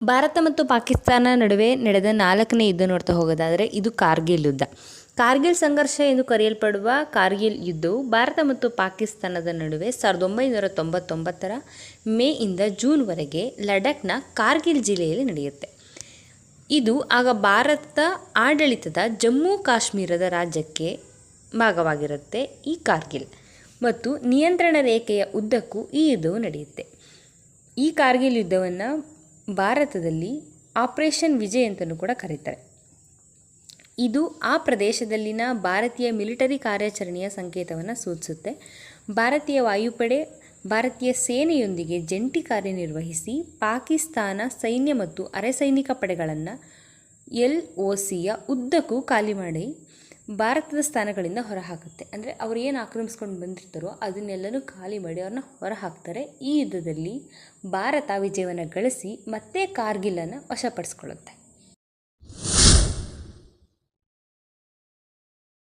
ಭಾರತ ಮತ್ತು ಪಾಕಿಸ್ತಾನ ನಡುವೆ ನಡೆದ 4ನೇ ಯುದ್ಧ ನೋಡ್ತಾ ಹೋಗೋದಾದರೆ ಇದು ಕಾರ್ಗಿಲ್ ಯುದ್ಧ. ಕಾರ್ಗಿಲ್ ಸಂಘರ್ಷ ಎಂದು ಕರೆಯಲ್ಪಡುವ ಕಾರ್ಗಿಲ್ ಯುದ್ಧವು ಭಾರತ ಮತ್ತು ಪಾಕಿಸ್ತಾನದ ನಡುವೆ 1999ರ ಮೇಯಿಂದ ಜೂನ್ವರೆಗೆ ಲಡಾಖ್ನ ಕಾರ್ಗಿಲ್ ಜಿಲ್ಲೆಯಲ್ಲಿ ನಡೆಯುತ್ತೆ. ಇದು ಆಗ ಭಾರತ ಆಡಳಿತದ ಜಮ್ಮು ಕಾಶ್ಮೀರದ ರಾಜ್ಯಕ್ಕೆ ಭಾಗವಾಗಿರುತ್ತೆ ಈ ಕಾರ್ಗಿಲ್, ಮತ್ತು ನಿಯಂತ್ರಣ ರೇಖೆಯ ಉದ್ದಕ್ಕೂ ಈ ಯುದ್ಧವು ನಡೆಯುತ್ತೆ. ಈ ಕಾರ್ಗಿಲ್ ಯುದ್ಧವನ್ನು ಭಾರತದಲ್ಲಿ ಆಪರೇಷನ್ ವಿಜಯ್ ಅಂತಲೂ ಕೂಡ ಕರೀತಾರೆ. ಇದು ಆ ಪ್ರದೇಶದಲ್ಲಿನ ಭಾರತೀಯ ಮಿಲಿಟರಿ ಕಾರ್ಯಾಚರಣೆಯ ಸಂಕೇತವನ್ನು ಸೂಚಿಸುತ್ತೆ. ಭಾರತೀಯ ವಾಯುಪಡೆ ಭಾರತೀಯ ಸೇನೆಯೊಂದಿಗೆ ಜಂಟಿ ಕಾರ್ಯನಿರ್ವಹಿಸಿ ಪಾಕಿಸ್ತಾನ ಸೈನ್ಯ ಮತ್ತು ಅರೆಸೈನಿಕ ಪಡೆಗಳನ್ನು LOCಯ ಉದ್ದಕ್ಕೂ ಖಾಲಿ ಮಾಡಿ ಭಾರತದ ಸ್ಥಾನಗಳಿಂದ ಹೊರಹಾಕುತ್ತೆ. ಅಂದರೆ ಅವರು ಏನು ಆಕ್ರಮಿಸ್ಕೊಂಡು ಬಂದಿರ್ತಾರೋ ಅದನ್ನೆಲ್ಲನೂ ಖಾಲಿ ಮಾಡಿ ಅವ್ರನ್ನ ಹೊರಹಾಕ್ತಾರೆ. ಈ ಯುದ್ಧದಲ್ಲಿ ಭಾರತ ವಿಜಯವನ್ನು ಗಳಿಸಿ ಮತ್ತೆ ಕಾರ್ಗಿಲನ್ನು ವಶಪಡಿಸ್ಕೊಳ್ಳುತ್ತೆ.